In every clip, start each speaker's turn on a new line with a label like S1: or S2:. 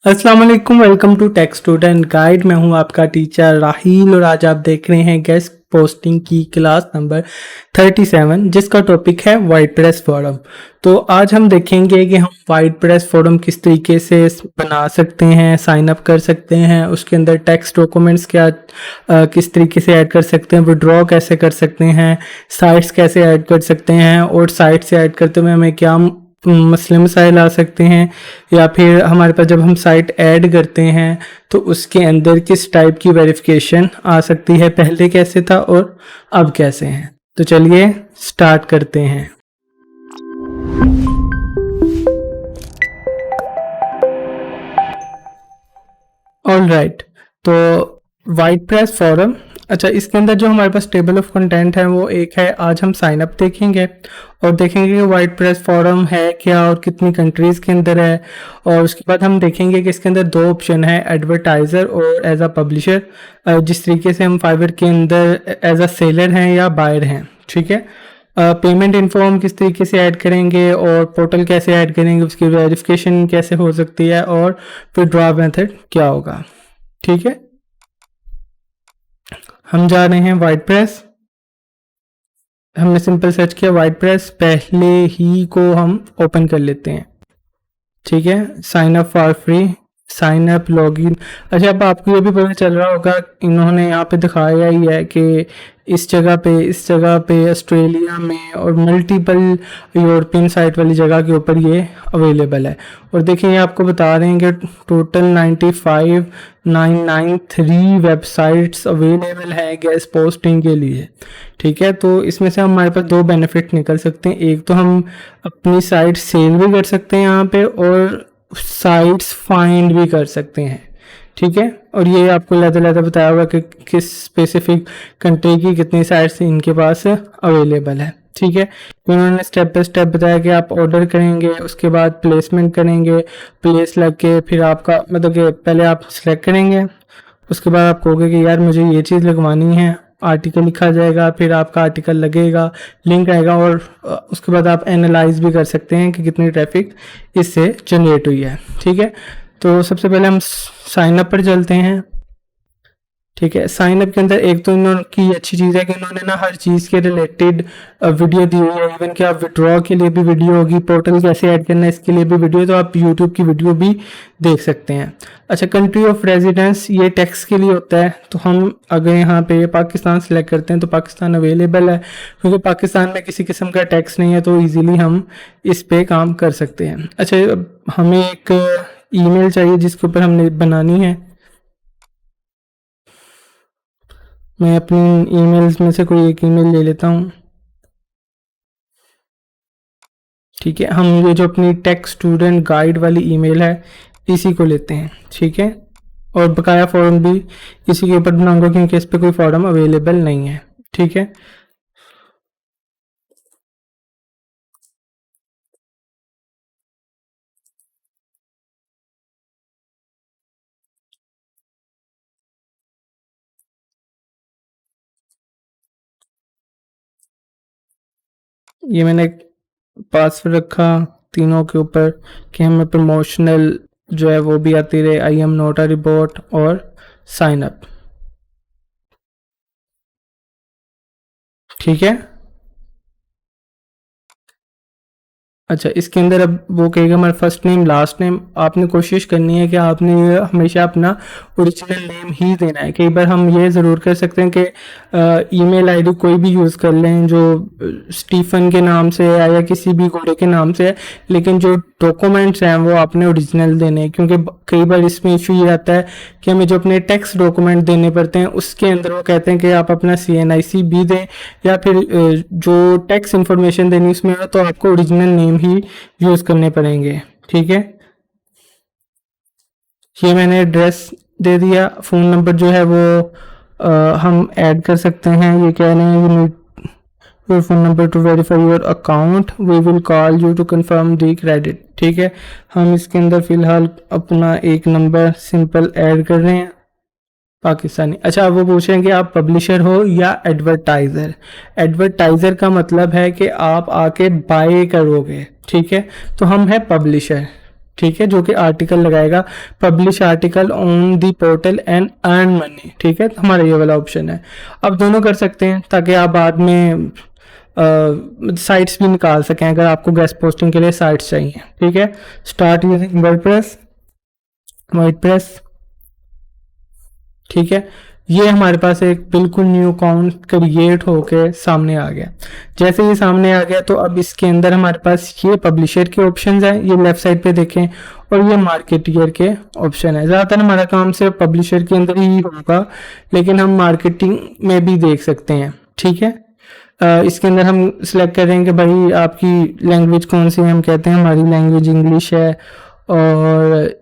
S1: अस्सलाम वालेकुम, welcome to tech student guide. मैं हूं आपका टीचर राहील और आज आप देख रहे हैं गेस्ट पोस्टिंग की क्लास नंबर 37 जिसका टॉपिक है वर्डप्रेस फोरम। तो आज हम देखेंगे कि हम वर्डप्रेस फोरम किस तरीके से बना सकते हैं, साइन अप कर सकते हैं, उसके अंदर टेक्स्ट डॉक्यूमेंट्स क्या किस तरीके से ऐड कर सकते हैं, विड्रॉ कैसे कर सकते हैं, साइट्स कैसे ऐड कर सकते हैं और साइट से ऐड करते हुए हमें क्या मसले मसाइल आ सकते हैं, या फिर हमारे पास जब हम साइट ऐड करते हैं तो उसके अंदर किस टाइप की वेरिफिकेशन आ सकती है, पहले कैसे था और अब कैसे हैं। तो चलिए स्टार्ट करते हैं। ऑल राइट, तो वर्डप्रेस फोरम, अच्छा इसके अंदर जो हमारे पास टेबल ऑफ कंटेंट है वो एक है। आज हम साइन अप देखेंगे और देखेंगे कि वर्डप्रेस फोरम है क्या और कितनी कंट्रीज़ के अंदर है, और उसके बाद हम देखेंगे कि इसके अंदर दो ऑप्शन है, एडवर्टाइज़र और एज अ पब्लिशर। जिस तरीके से हम फाइवर के अंदर एज अ सेलर हैं या बायर हैं, ठीक है। पेमेंट इन्फो हम किस तरीके से ऐड करेंगे और पोर्टल कैसे ऐड करेंगे, उसकी वेरिफिकेशन कैसे हो सकती है और विड्रॉ मेथड क्या होगा, ठीक है। हम जा रहे हैं वर्डप्रेस। हमने सिंपल सर्च किया वर्डप्रेस, पहले ही को हम ओपन कर लेते हैं, ठीक है। Sign up for free, sign up login. अच्छा, अब आपको ये भी पता चल रहा होगा इन्होंने यहाँ पे दिखाया ही है कि इस जगह पे ऑस्ट्रेलिया में और मल्टीपल यूरोपियन साइट वाली जगह के ऊपर ये अवेलेबल है। और देखिए ये आपको बता रहे हैं कि टोटल 95993 वेबसाइट्स अवेलेबल है गेस्ट पोस्टिंग के लिए, ठीक है। तो इसमें से हमारे पास दो बेनिफिट निकल सकते हैं। एक तो हम अपनी साइट सेल भी कर सकते हैं यहाँ पे और साइट्स फाइंड भी कर सकते हैं, ठीक है। और ये आपको लहदा बताया होगा कि किस स्पेसिफिक कंट्री की कितनी साइट्स इनके पास अवेलेबल है, ठीक है। तो उन्होंने स्टेप बाय स्टेप बताया कि आप ऑर्डर करेंगे, उसके बाद प्लेसमेंट करेंगे, प्लेस लग के फिर आपका मतलब कि पहले आप सिलेक्ट करेंगे, उसके बाद आप कहोगे कि यार मुझे ये चीज़ लगवानी है, आर्टिकल लिखा जाएगा, फिर आपका आर्टिकल लगेगा, लिंक आएगा और उसके बाद आप एनालाइज भी कर सकते हैं कि कितनी ट्रैफिक इससे जनरेट हुई है, ठीक है। तो सबसे पहले हम साइन अप पर चलते हैं, ठीक है। साइन अप के अंदर एक तो इन्होंने अच्छी चीज़ है कि इन्होंने ना हर चीज़ के रिलेटेड वीडियो दी हुई है। इवन कि आप विड्रॉ के लिए भी वीडियो होगी, पोर्टल कैसे ऐड करना है इसके लिए भी वीडियो, तो आप यूट्यूब की वीडियो भी देख सकते हैं। अच्छा, कंट्री ऑफ रेजिडेंस ये टैक्स के लिए होता है, तो हम अगर यहाँ पे पाकिस्तान सेलेक्ट करते हैं तो पाकिस्तान अवेलेबल है, क्योंकि पाकिस्तान में किसी किस्म का टैक्स नहीं है तो ईजिली हम इस पे काम कर सकते हैं। अच्छा, हमें एक ईमेल चाहिए जिसके ऊपर हमने बनानी है। मैं अपनी ईमेल्स में से कोई एक ईमेल ले लेता हूँ, ठीक है। हम ये जो अपनी टेक स्टूडेंट गाइड वाली ईमेल है इसी को लेते हैं, ठीक है। और बकाया फॉर्म भी इसी के ऊपर बनाऊंगा क्योंकि इस पर कोई फॉर्म अवेलेबल नहीं है, ठीक है। ये मैंने पासवर्ड रखा तीनों के ऊपर कि हमें प्रमोशनल जो है वो भी आती रहे, I am not a report और साइन अप, ठीक है। अच्छा, इसके अंदर अब वो कहेगा हमारा फर्स्ट नेम लास्ट नेम। आपने कोशिश करनी है कि आपने हमेशा अपना ओरिजिनल नेम ही देना है। कई बार हम ये ज़रूर कर सकते हैं कि ईमेल आईडी कोई भी यूज़ कर लें जो स्टीफन के नाम से है या किसी भी घोड़े के नाम से है, लेकिन जो डॉक्यूमेंट्स हैं वो आपने ओरिजिनल देने हैं, क्योंकि कई बार इसमें इशू ये आता है कि हमें जो अपने टैक्स डॉक्यूमेंट देने पड़ते हैं उसके अंदर वो कहते हैं कि आप अपना CNIC भी दें या फिर जो टैक्स इन्फॉर्मेशन देनी उसमें हो तो आपको ओरिजिनल नेम ही यूज़ करने पड़ेंगे, ठीक है। ये मैंने एड्रेस दे दिया। फ़ोन नंबर जो है वो हम ऐड कर सकते हैं। ये कह रहे हैं you need your phone number to verify your account, we will call you to confirm the credit, ठीक है। हम इसके अंदर फ़िलहाल अपना एक नंबर सिंपल ऐड कर रहे हैं, पाकिस्तानी। अच्छा, अब वो पूछ रहे हैं कि आप पब्लिशर हो या एडवर्टाइज़र। एडवर्टाइज़र का मतलब है कि आप आके बाय करोगे, ठीक है। तो हम है पब्लिशर, ठीक है, जो कि आर्टिकल लगाएगा, publish article on the portal and earn money. ठीक है, तो हमारा ये वाला ऑप्शन है। अब दोनों कर सकते हैं ताकि आप बाद में साइट्स भी निकाल सकें अगर आपको गेस्ट पोस्टिंग के लिए साइट्स चाहिए। ठीक है, स्टार्ट यूजिंग वर्डप्रेस, वर्डप्रेस। ठीक है, ये हमारे पास एक बिल्कुल न्यू अकाउंट क्रिएट होके सामने आ गया। जैसे ये सामने आ गया तो अब इसके अंदर हमारे पास ये पब्लिशर के ऑप्शंस हैं, ये लेफ्ट साइड पे देखें, और ये मार्केटियर के ऑप्शन है। ज़्यादातर हमारा काम सिर्फ पब्लिशर के अंदर ही होगा, लेकिन हम मार्केटिंग में भी देख सकते हैं। ठीक है, इसके अंदर हम सिलेक्ट करेंगे कि भाई आपकी लैंग्वेज कौन सी है। हम कहते हैं हमारी लैंग्वेज इंग्लिश है, और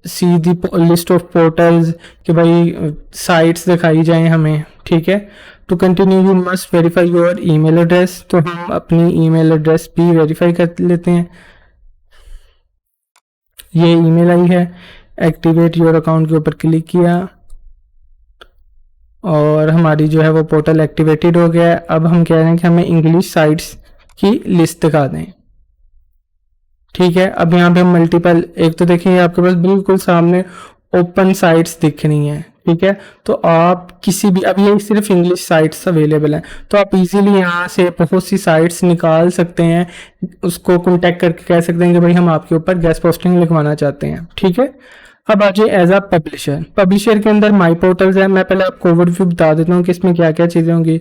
S1: see the list of portals कि भाई साइट्स दिखाई जाएं हमें। ठीक है, to continue you must verify your email address, तो हम अपनी ईमेल एड्रेस भी वेरीफाई कर लेते हैं। ये ईमेल आई है, एक्टिवेट योर अकाउंट के ऊपर क्लिक किया और हमारी जो है वो पोर्टल एक्टिवेटेड हो गया है। अब हम कह रहे हैं कि हमें इंग्लिश साइट्स की लिस्ट दिखा दें। ठीक है, अब यहाँ पे मल्टीपल, एक तो देखिए आपके पास बिल्कुल सामने ओपन साइट्स दिख रही हैं। ठीक है, तो आप किसी भी, अब ये सिर्फ इंग्लिश साइट्स अवेलेबल हैं, तो आप इजीली यहाँ से बहुत सी साइट्स निकाल सकते हैं, उसको कॉन्टेक्ट करके कह सकते हैं कि भाई हम आपके ऊपर गेस्ट पोस्टिंग लिखवाना चाहते हैं। ठीक है, अब आ जाए एज अ पब्लिशर। पब्लिशर के अंदर माई पोर्टल्स है। मैं पहले आपको ओवरव्यू बता देता हूँ कि इसमें क्या क्या चीज़ें होंगी।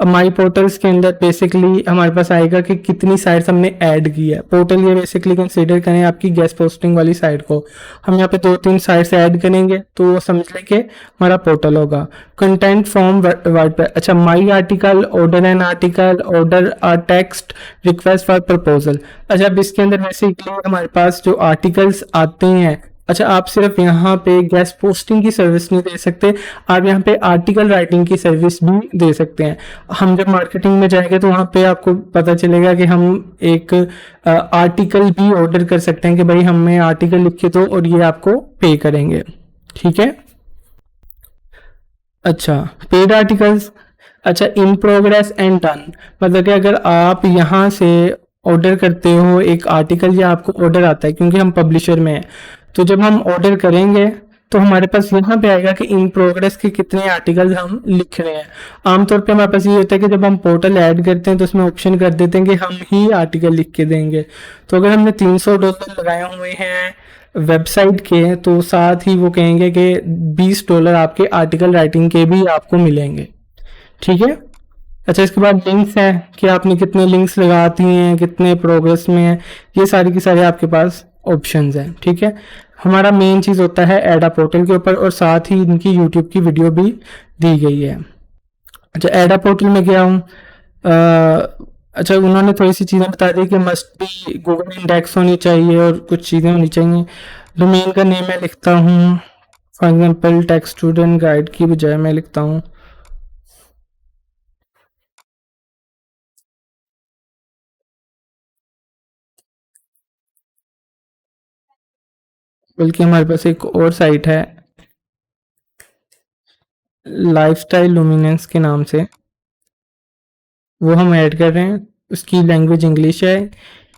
S1: अब माई पोर्टल्स के अंदर बेसिकली हमारे पास आएगा कि कितनी साइट्स हमने ऐड की है। पोर्टल ये बेसिकली कंसीडर करें आपकी गेस्ट पोस्टिंग वाली साइट को। हम यहाँ पे 2-3 साइट्स ऐड करेंगे तो वो समझ लें कि हमारा पोर्टल होगा। कंटेंट फ्रॉम वर्ड, अच्छा, my article, order an article, order a text, request for proposal. अच्छा, अब इसके अंदर बेसिकली हमारे पास जो आर्टिकल्स आते हैं, अच्छा, आप सिर्फ यहाँ पे गेस्ट पोस्टिंग की सर्विस नहीं दे सकते, आप यहाँ पे आर्टिकल राइटिंग की सर्विस भी दे सकते हैं। हम जब मार्केटिंग में जाएंगे तो वहाँ पे आपको पता चलेगा कि हम एक आर्टिकल भी ऑर्डर कर सकते हैं कि भाई हमें आर्टिकल लिख के दो और ये आपको पे करेंगे। ठीक है, अच्छा, पेड आर्टिकल्स, अच्छा, इन प्रोग्रेस एंड डन, मतलब कि अगर आप यहाँ से ऑर्डर करते हो एक आर्टिकल या आपको ऑर्डर आता है, क्योंकि हम पब्लिशर में हैं, तो जब हम ऑर्डर करेंगे तो हमारे पास यहाँ पे आएगा कि इन प्रोग्रेस के कितने आर्टिकल्स हम लिख रहे हैं। आमतौर पे हमारे पास ये होता है कि जब हम पोर्टल ऐड करते हैं तो उसमें ऑप्शन कर देते हैं कि हम ही आर्टिकल लिख के देंगे। तो अगर हमने $300 लगाए हुए हैं वेबसाइट के, तो साथ ही वो कहेंगे कि $20 आपके आर्टिकल राइटिंग के भी आपको मिलेंगे। ठीक है, अच्छा, इसके बाद लिंक्स है कि आपने कितने लिंक्स लगाती हैं, कितने प्रोग्रेस में है, ये सारी की सारी आपके पास ऑप्शंस हैं। ठीक है, हमारा मेन चीज़ होता है एडा पोर्टल के ऊपर, और साथ ही इनकी यूट्यूब की वीडियो भी दी गई है। अच्छा, एडा पोर्टल में गया हूँ, अच्छा, उन्होंने थोड़ी सी चीज़ें बता दी कि मस्ट भी गूगल इंडेक्स होनी चाहिए और कुछ चीज़ें होनी चाहिए। डोमेन का नेम मैं लिखता हूँ, for example take student guide की बजाय मैं लिखता हूँ बल्कि हमारे पास एक और साइट है लाइफस्टाइल लुमिनेंस के नाम से, वो हम ऐड कर रहे हैं। उसकी लैंग्वेज इंग्लिश है,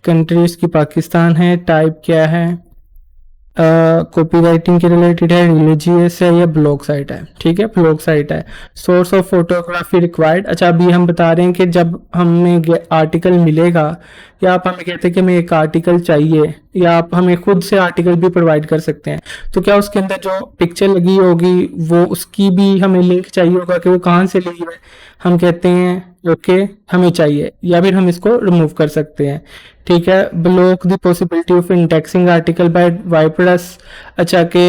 S1: कंट्री उसकी पाकिस्तान है, टाइप क्या है, कॉपी राइटिंग के रिलेटेड है, रिलीजियस है या ब्लॉग साइट है। ठीक है, ब्लॉग साइट है। सोर्स ऑफ फोटोग्राफी रिक्वायर्ड, अच्छा, अभी हम बता रहे हैं कि जब हमें आर्टिकल मिलेगा या आप हमें कहते हैं कि हमें एक आर्टिकल चाहिए, या आप हमें खुद से आर्टिकल भी प्रोवाइड कर सकते हैं, तो क्या उसके अंदर जो पिक्चर लगी होगी वो उसकी भी हमें लिंक चाहिए होगा कि वो कहाँ से ली है। हम कहते हैं ओके, हमें चाहिए, या फिर हम इसको रिमूव कर सकते हैं। ठीक है, block the possibility of indexing article by WordPress, अच्छा, कि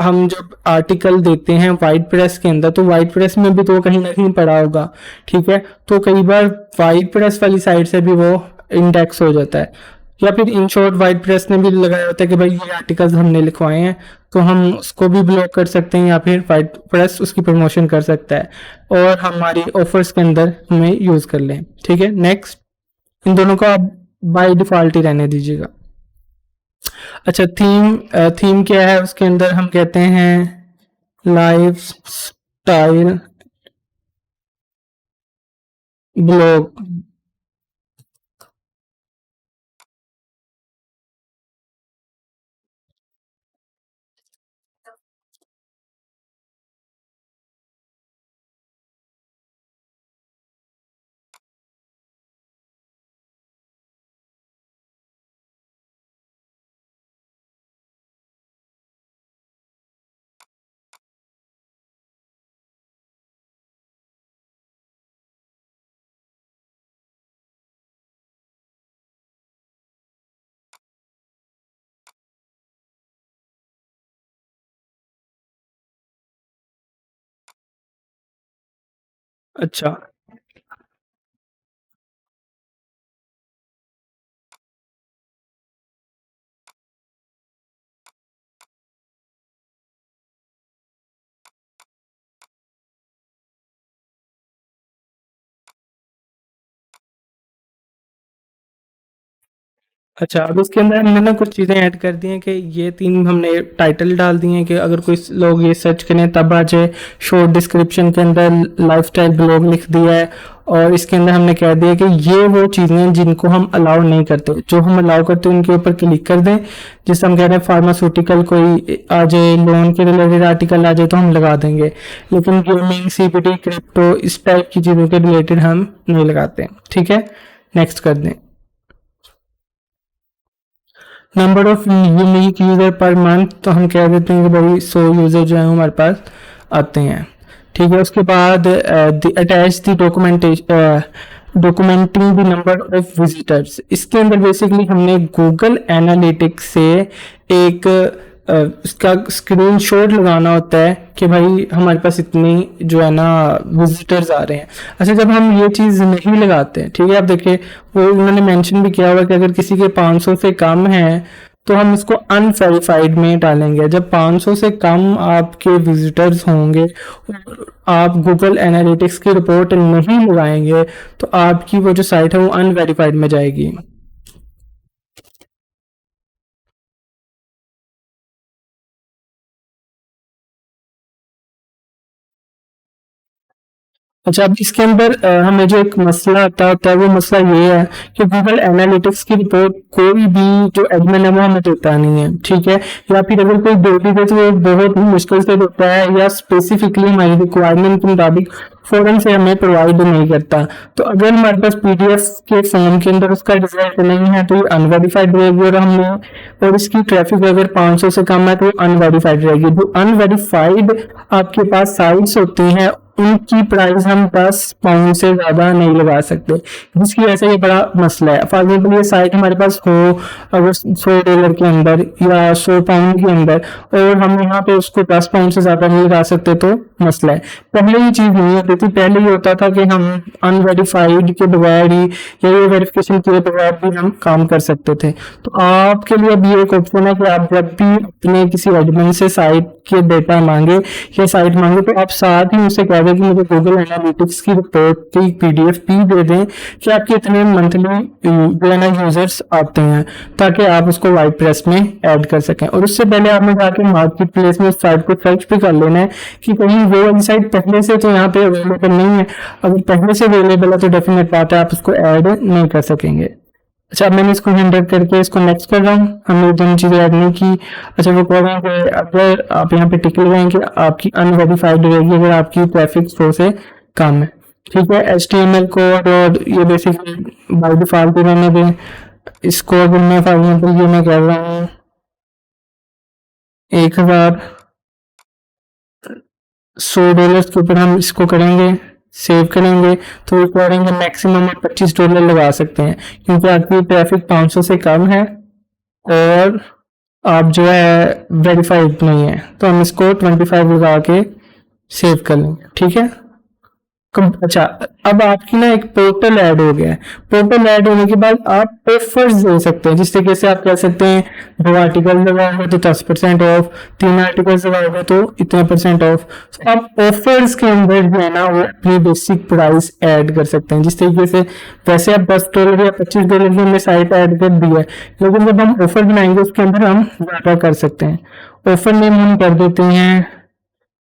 S1: हम जब आर्टिकल देते हैं वाइडप्रेस के अंदर तो वाइडप्रेस में भी तो कहीं ना कहीं पड़ा होगा। ठीक है, तो कई बार वाइडप्रेस वाली साइट से भी वो इंडेक्स हो जाता है, या फिर इन शॉर्ट वाइडप्रेस ने भी लगाया होता है कि भाई ये आर्टिकल्स हमने लिखवाए हैं, तो हम उसको भी ब्लॉक कर सकते हैं, या फिर वाइडप्रेस उसकी प्रमोशन कर सकता है और हमारी ऑफर्स के अंदर हमें यूज़ कर लें। ठीक है, नेक्स्ट, इन दोनों को आप बाय डिफ़ॉल्ट ही रहने दीजिएगा। अच्छा, थीम क्या है, उसके अंदर हम कहते हैं लाइफ स्टाइल ब्लॉग। अच्छा। अच्छा, अब इसके अंदर हमने ना कुछ चीज़ें ऐड कर दी हैं कि ये 3 हमने टाइटल डाल दिए हैं कि अगर कोई लोग ये सर्च करें तब आ जाए। शॉर्ट डिस्क्रिप्शन के अंदर लाइफ़स्टाइल ब्लॉग लिख दिया है, और इसके अंदर हमने कह दिया कि ये वो चीज़ें हैं जिनको हम अलाउ नहीं करते। जो हम अलाउ करते हैं उनके ऊपर क्लिक कर दें। जैसे हम कह रहे हैं फार्मास्यूटिकल कोई आ जाए, लोन के रिलेटेड आर्टिकल आ जाए तो हम लगा देंगे। लेकिन गेमिंग, सीपीटी, क्रिप्टो इस टाइप की चीज़ों के रिलेटेड हम नहीं लगाते। ठीक है, नेक्स्ट कर दें। Number of unique user per month तो हम कह देते हैं कि भाई 100 यूज़र जो है हमारे पास आते हैं। ठीक है, उसके बाद attach the documenting the number of visitors. इसके अंदर बेसिकली हमने गूगल एनालिटिक्स से एक उसका स्क्रीनशॉट लगाना होता है कि भाई हमारे पास इतनी जो है ना विजिटर्स आ रहे हैं। अच्छा, जब हम ये चीज़ नहीं लगाते हैं, ठीक है, आप देखिए वो उन्होंने मेंशन भी किया हुआ कि अगर किसी के 500 से कम है तो हम इसको अनवेरिफाइड में डालेंगे। जब 500 से कम आपके विजिटर्स होंगे और आप गूगल एनालिटिक्स की रिपोर्ट नहीं लगाएंगे तो आपकी वो जो साइट है वो अनवेरिफाइड में जाएगी। अच्छा, अब इसके अंदर हमें जो एक मसला आता होता है वो मसला ये है कि गूगल एनालिटिक्स की रिपोर्ट कोई भी जो एडमिन है वो हमें देता नहीं है। ठीक है, या फिर अगर कोई दे भी दे तो वो बहुत ही मुश्किल से देता है, या स्पेसिफिकली हमारी रिक्वायरमेंट के मुताबिक फौरन से हमें प्रोवाइड नहीं करता। तो अगर हमारे पास पीडीएफ के फॉर्म के अंदर उसका रिजल्ट नहीं है तो ये अनवेरिफाइड रहेगी, और हमने और इसकी ट्रैफिक अगर 500 से कम है तो अनवेरिफाइड रहेगी। जो अनवेरिफाइड आपके पास साइट्स होती हैं उनकी प्राइस हम 10 पाउंड से ज़्यादा नहीं लगा सकते, जिसकी वजह से ये बड़ा मसला है। फॉर एग्जाम्पल ये साइट हमारे पास हो अगर $100 के अंदर या 100 पाउंड के अंदर, और हम यहाँ पे उसको 10 पाउंड से ज़्यादा नहीं लगा सकते तो मसला है। पहले ये चीज़ नहीं होती थी, पहले ये होता था कि हम अनवेरिफाइड के बगैर ही या ये वेरिफिकेशन किए बगैर भी हम काम कर सकते थे। तो आपके लिए अब ये एक ऑप्शन है कि आप जब भी अपने किसी एडमिन से साइट के डेटा मांगे या साइट मांगे तो आप साथ ही उनसे कह दें कि मुझे गूगल एनालिटिक्स की रिपोर्ट की पीडीएफ भी दे दें कि आपके इतने मंथली जो है ना यूजर्स आते हैं, ताकि आप उसको वाइट प्रेस में ऐड कर सकें। और उससे पहले आपने जाके मार्केट प्लेस में उस साइट को सर्च भी कर लेना है कि कहीं वो वाली साइट पहले से तो यहाँ पे अवेलेबल नहीं है। अगर पहले से अवेलेबल है तो डेफिनेट बात है आप उसको ऐड नहीं कर सकेंगे। अच्छा, अब मैंने इसको हैंडल करके इसको नेक्स्ट कर रहा हूँ, हमने दोनों चीज़ें ऐड नहीं की। अच्छा, वो कह रहा हूँ कि अगर आप यहाँ पे टिक लगाएंगे आपकी अनवेरिफाइड रहेगी अगर आपकी ट्रैफिक 100 से कम है। ठीक है, HTML कोड और ये बेसिकली बाय डिफॉल्ट ही रहने दें। इसको अगर मैं फॉर एग्जाम्पल ये मैं कह रहा हूँ 1100 के ऊपर हम इसको करेंगे, सेव करेंगे, तो वो करेंगे मैक्सिमम आप $25 लगा सकते हैं क्योंकि आपकी ट्रैफिक 500 से कम है और आप जो है वेरीफाइड नहीं है। तो हम इसको 25 लगा के सेव कर लेंगे। ठीक है, अच्छा, अब आपकी ना एक पोर्टल ऐड हो गया है। पोर्टल ऐड होने के बाद आप ऑफर्स दे सकते हैं, जिस तरीके से आप कह सकते हैं 2 आर्टिकल लगाओगे तो 10% ऑफ, 3 आर्टिकल लगाओगे तो इतने परसेंट ऑफ। तो आप ऑफर्स के अंदर जो है ना वो अपनी बेसिक प्राइस ऐड कर सकते हैं, जिस तरीके से वैसे आप $10 या $25 की हमने साइट ऐड कर दी है, लेकिन जब हम ऑफर बनाएंगे उसके अंदर हम ज्यादा कर सकते हैं। ऑफर नेम हम कर देते हैं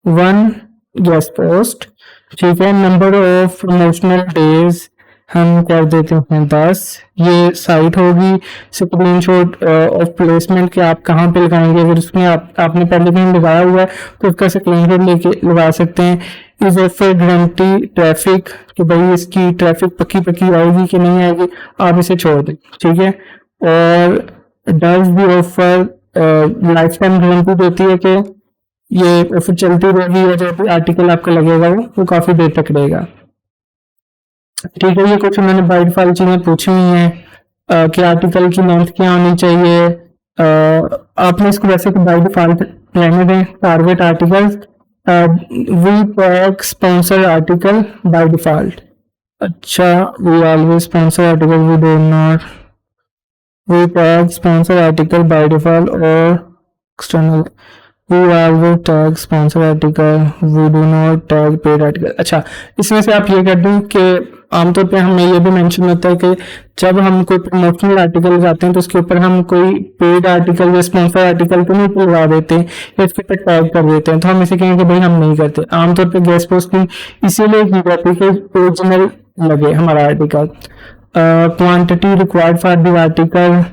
S1: 1 गेस्ट पोस्ट। ठीक है, नंबर ऑफ प्रमोशनल डेज हम कर देते हैं 10। ये साइट होगी स्क्रीनशॉट ऑफ प्लेसमेंट कि आप कहाँ पे लगाएंगे। अगर उसमें आपने पहले कहीं लगाया हुआ है तो उसका स्क्रीनशॉट लेके लगा सकते हैं। इज ऑफर गारंटी ट्रैफिक कि भाई इसकी ट्रैफिक पक्की पक्की आएगी कि नहीं आएगी, आप इसे छोड़ दें। ठीक है, और does the offer life time guarantee देती है कि ये ऑफर चलती रहेगी या जो भी आर्टिकल आपका लगेगा वो काफी देर तक रहेगा। ठीक है, ये कुछ उन्होंने बाय डिफॉल्ट चीजें पूछी हुई हैं कि आर्टिकल की लेंथ क्या होनी चाहिए। आपने इसको वैसे तो बाय डिफॉल्ट रहने दें target articles. We tag sponsor article by default. अच्छा, we always sponsor article, we do not, we tag sponsor article by default और external, we always tag sponsor article, we do not tag paid article. अच्छा, इसमें से आप ये कर दें कि आमतौर पे हमें ये भी मेंशन होता है कि जब हम कोई प्रमोशनल आर्टिकल लगाते हैं तो उसके ऊपर हम कोई पेड आर्टिकल या स्पॉन्सर आर्टिकल तो नहीं लगा देते या उसके ऊपर टैग कर देते हैं, तो हम इसे कहेंगे भाई हम नहीं करते। आमतौर पर गेस्ट पोस्टिंग इसीलिए की जाती है कि ओरिजिनल लगे हमारा article. Quantity required for the article,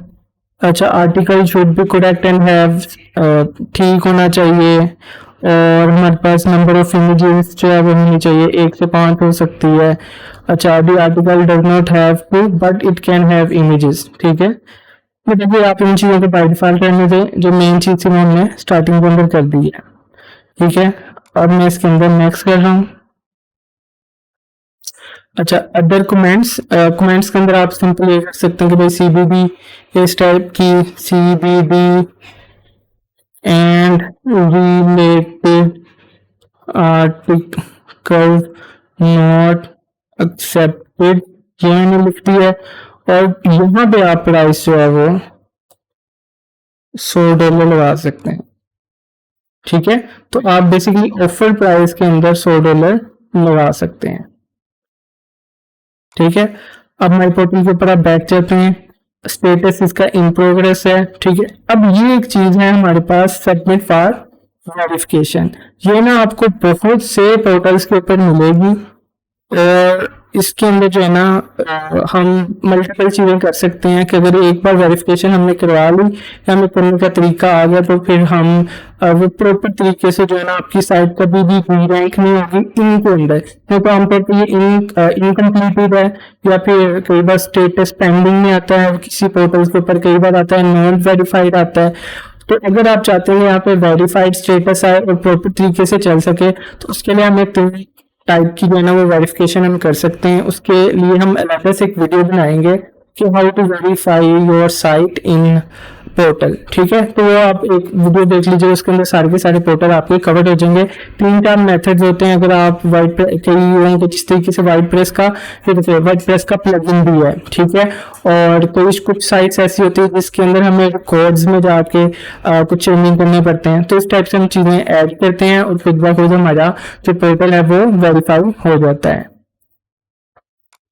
S1: अच्छा article should be correct and have, ठीक होना चाहिए, और हमारे पास नंबर ऑफ इमेजेस जो है वो होनी चाहिए, 1 से 5 हो सकती है। अच्छा, the article does not have to but it can have images, ठीक है। तो देखिए आप इन चीज़ों को बाय डिफॉल्ट रहने दें, जो मेन चीज़ थी वो हमने स्टार्टिंग के अंदर कर दी है, ठीक है। अब मैं इसके अंदर नेक्स्ट कर रहा हूँ। अच्छा, अदर कमेंट्स, कमेंट्स के अंदर आप सिंपल ये कर सकते हैं कि भाई CBD इस टाइप की, CBD and related article not accepted, ये मैंने लिख दिया है। और यहाँ पे आप प्राइस जो है वो $100 लगा सकते हैं, ठीक है। तो आप बेसिकली ऑफर प्राइस के अंदर $100 लगा सकते हैं, ठीक है। अब माई पोर्टल के ऊपर आप बैठ जाते हैं, स्टेटस इसका इन प्रोग्रेस है, ठीक है। अब ये एक चीज है हमारे पास, सबमिट फॉर वेरिफिकेशन। ये ना आपको बहुत से पोर्टल्स के ऊपर मिलेगी, और इसके अंदर जो है ना हम मल्टीपल चीज़ें कर सकते हैं कि अगर एक बार वेरिफिकेशन हमने करवा ली या हमें करने का तरीका आ गया तो फिर हम वो प्रॉपर तरीके से जो है ना आपकी साइट कभी भी रैंक नहीं होगी इनके अंदर, नहीं तो आमतौर पर ये इनकम्प्लीटेड है, या फिर कई बार स्टेटस पेंडिंग में आता है किसी पोर्टल्स के ऊपर, कई बार आता है नॉट वेरीफाइड आता है। तो अगर आप चाहते हैं यहाँ पे वेरीफाइड स्टेटस आए और प्रॉपर तरीके से चल सके, तो उसके लिए हमें तीन टाइप की जो है ना वो वेरिफिकेशन हम कर सकते हैं। उसके लिए हम अलग से एक वीडियो बनाएंगे कि how to verify your site in portal, ठीक है। तो वो आप एक वीडियो देख लीजिए, उसके अंदर सारे के सारे पोर्टल आपके कवर हो जाएंगे। 3 मेथड्स होते हैं, अगर आप कई होंगे जिस तरीके से वाइट प्रेस का, फिर वाइट प्रेस का प्लगइन भी है, ठीक है। और कुछ साइट्स ऐसी होती है जिसके अंदर हमें कोड्स में जाके कुछ चेंजिंग करने पड़ते हैं, तो इस टाइप से हम चीज़ें ऐड करते हैं और फिर बाद हमारा जो पोर्टल है वो वेरीफाई हो जाता है,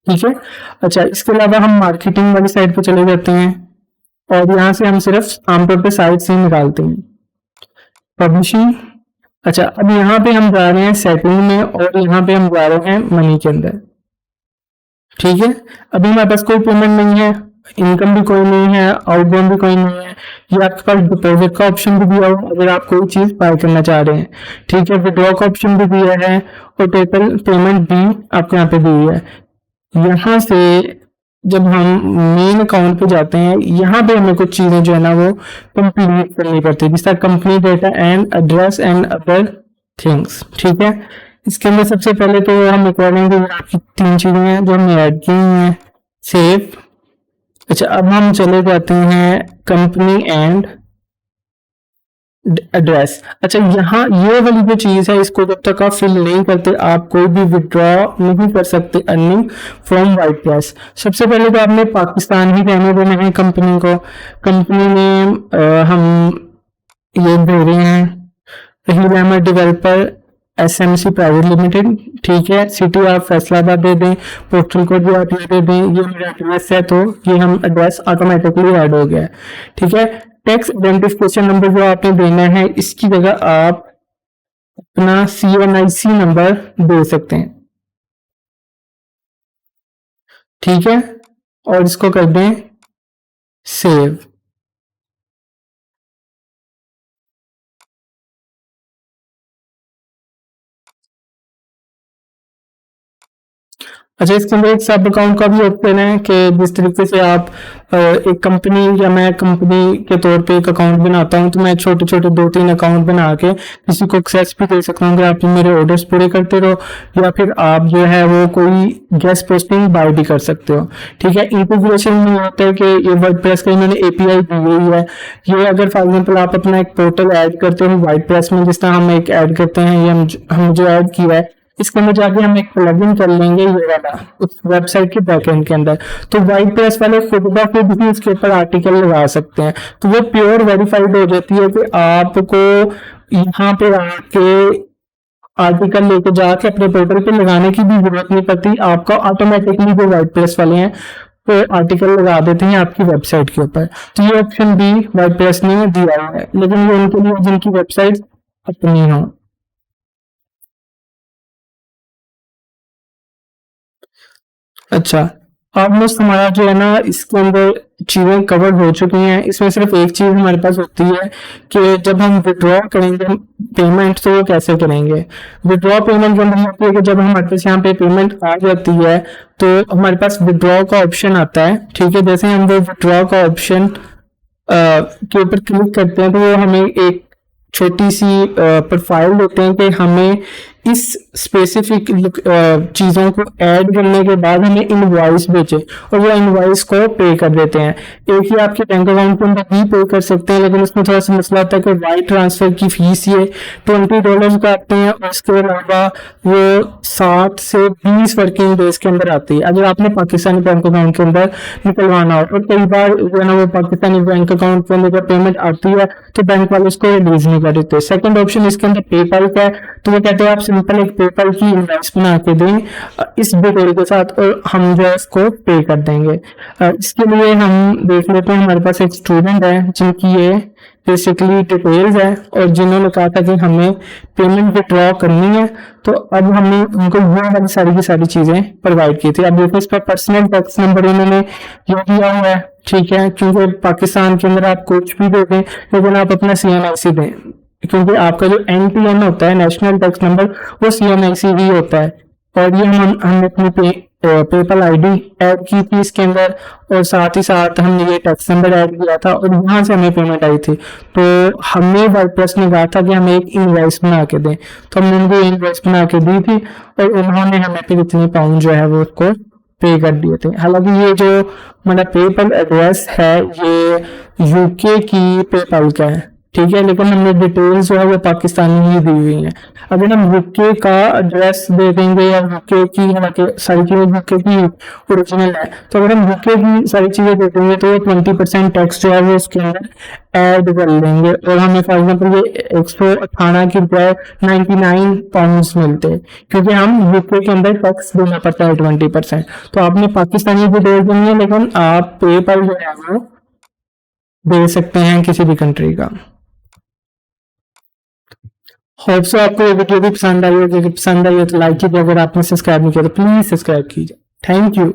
S1: ठीक है। अच्छा, इसके अलावा हम मार्केटिंग वाली साइट पे चले जाते हैं, और यहाँ से हम सिर्फ आमतौर पे साइट से ही निकालते हैं पब्लिशिंग। अच्छा, अब यहाँ पे हम जा रहे हैं सेटिंग में, और यहाँ पे हम जा रहे हैं मनी के अंदर, ठीक है। अभी हमारे पास कोई पेमेंट नहीं है, इनकम भी कोई नहीं है, आउटबाउंड भी कोई नहीं है, ये आपके पास डिपॉजिट का ऑप्शन भी दिया हुआ अगर आप कोई चीज बाय करना चाह रहे हैं, ठीक है। विड्रॉ का ऑप्शन भी दिया है, और टोटल पेमेंट भी आपको यहाँ पे दी है। यहाँ से जब हम मेन अकाउंट पे जाते हैं, यहाँ पे हमें कुछ चीजें जो है ना वो कंप्लीट करनी पड़ती है, जिसका company data and address and other things, ठीक है। इसके अंदर सबसे पहले तो हम रिक्वायरमेंट आपकी 3 चीजें हैं जो हमने ऐड की हुई हैं, सेव। अच्छा, अब हम चले जाते हैं कंपनी एंड एड्रेस। अच्छा, यहाँ ये वाली जो चीज है इसको जब तक आप फिल नहीं करते आप कोई भी विड्रॉ नहीं कर सकते अर्निंग फ्रॉम वाइट प्लस। सबसे पहले तो आपने पाकिस्तान ही रहने देना है कंपनी को। कंपनी में हम ये दे रहे हैं Raheel Ahmed developer SMC private limited, ठीक है। सिटी आप फैसलाबाद दे दें, पोस्टल कोड भी आप ये दे दें, ये मेरा एड्रेस है, तो ये हम एड्रेस ऑटोमेटिकली ऐड हो गया है, ठीक है। टैक्स आइडेंटिफिकेशन नंबर जो आपने देना है, इसकी जगह आप अपना CNIC नंबर दे सकते हैं, ठीक है। और इसको कर दें सेव। अच्छा, इसके अंदर एक सब अकाउंट का भी ऑप्शन है कि जिस तरीके से आप एक कंपनी या मैं कंपनी के तौर पे एक अकाउंट बनाता हूं, तो मैं छोटे छोटे 2-3 अकाउंट बना के किसी को एक्सेस भी दे सकता हूँ कि आप मेरे ऑर्डर्स पूरे करते रहो, या फिर आप जो है वो कोई गेस्ट पोस्टिंग बाय भी कर सकते हो। ठीक है, इंटीग्रेशन में होता है कि ये वर्डप्रेस का इन्होंने एपीआई दी हुई है। ये अगर फॉर एग्जांपल आप अपना एक पोर्टल ऐड करते हो वर्डप्रेस में, जिस तरह हम एक ऐड करते हैं, ये हम जो ऐड किया है, इसके अंदर जाके हम एक प्लगइन कर लेंगे ये वाला उस वेबसाइट के बैकएंड के अंदर, तो वाइट प्रेस वाले खुद ब खुद भी उसके ऊपर आर्टिकल लगा सकते हैं। तो वो प्योर वेरीफाइड हो जाती है कि आपको यहाँ पे आके आर्टिकल लेके जाके अपने पोर्टल पे लगाने की भी जरूरत नहीं पड़ती। आपका ऑटोमेटिकली जो वाइट प्रेस वाले हैं वो आर्टिकल लगा देते हैं आपकी वेबसाइट के ऊपर। तो ये ऑप्शन भी वाइट प्रेस ने दिया है, लेकिन ये उनके लिए जिनकी वेबसाइट अपनी हो। अच्छा, ऑलमोस्ट हमारा जो है ना इसके अंदर चीज़ें कवर हो चुकी हैं। इसमें सिर्फ एक चीज़ हमारे पास होती है कि जब हम विड्रॉ करेंगे पेमेंट, तो वो कैसे करेंगे। विड्रॉ पेमेंट जब होती है कि जब हमारे पास यहाँ पे पेमेंट आ जाती है तो हमारे पास विड्रॉ का ऑप्शन आता है। ठीक है, जैसे हम वो विड्रॉ का ऑप्शन के ऊपर क्लिक करते हैं तो वो हमें एक छोटी सी प्रोफाइल देते हैं कि हमें इस स्पेसिफिक चीज़ों को ऐड करने के बाद हमें इनवॉइस भेजे, और वो इनवॉइस को पे कर देते हैं। एक ही आपके बैंक अकाउंट के अंदर भी पे कर सकते हैं, लेकिन उसमें थोड़ा सा मसला आता है कि वायर ट्रांसफर की फीस ये $20 का आते हैं, और उसके अलावा वो 7 से 20 वर्किंग डेज के अंदर आती है अगर आपने पाकिस्तानी बैंक अकाउंट के अंदर निकलवाना हो। और कई बार जो है ना वो पाकिस्तानी बैंक अकाउंट के अंदर जब पेमेंट आती है तो बैंक वाले उसको रिलीज नहीं कर देते। सेकंड ऑप्शन इसके अंदर पेपल का है, तो वो कहते हैं आप सिंपल एक पेपल की इनवॉइस बना के दें इस डिटेल के साथ, और हम जो है इसको पे कर देंगे। इसके लिए हम देख लेते हैं, हमारे पास एक स्टूडेंट है जिनकी ये बेसिकली डिटेल्स है और जिन्होंने कहा था कि हमें पेमेंट विड्रॉ करनी है, तो अब हमने उनको ये वाली सारी की सारी चीजें प्रोवाइड की थी। अब देखो इस पर पर्सनल टैक्स नंबर इन्होंने ये दिया हुआ है। ठीक है, क्योंकि पाकिस्तान के अंदर आप कुछ भी दे दें, लेकिन आप अपना CNIC दें, क्योंकि आपका जो NTN होता है नेशनल टैक्स नंबर, वो CNIC ही होता है। और ये हमने अपनी पेपल आईडी ऐड की थी इसके अंदर, और साथ ही साथ हमने ये टैक्स नंबर ऐड किया था, और यहाँ से हमें पेमेंट आई थी। तो हमें वर्डप्रेस ने कहा था कि हमें एक इनवॉइस बना के दें, तो हमने उनको इनवॉइस बना के दी थी, और उन्होंने हमें फिर इतने पाउंड जो है वो उसको पे कर दिए थे। हालांकि ये जो हमारा पेपल एड्रेस है ये यूके की पेपल का है। ठीक है, लेकिन हमने डिटेल्स जो है वो पाकिस्तानी ही दी हुई हैं। अगर हम यूके का एड्रेस दे देंगे या यूके की हालांकि सारी चीज़ें यूके की ओरिजिनल है, तो अगर हम यूके की सारी चीज़ें दे देंगे तो 20% टैक्स जो है वो उसके अंदर ऐड कर लेंगे, और हमें फॉर एग्जाम्पल ये 118 की बजाय 99 पाउंड मिलते हैं, क्योंकि हम यूके के अंदर टैक्स देना पड़ता है 20%। तो आपने पाकिस्तानी डिटेल देनी है, लेकिन आप पे पर जो है वो दे सकते हैं किसी भी कंट्री का। होप सो आपको ये वीडियो भी पसंद आई होगी। पसंद आई हो तो लाइक कीजिए, अगर आपने सब्सक्राइब नहीं किया तो प्लीज सब्सक्राइब कीजिए। Thank you.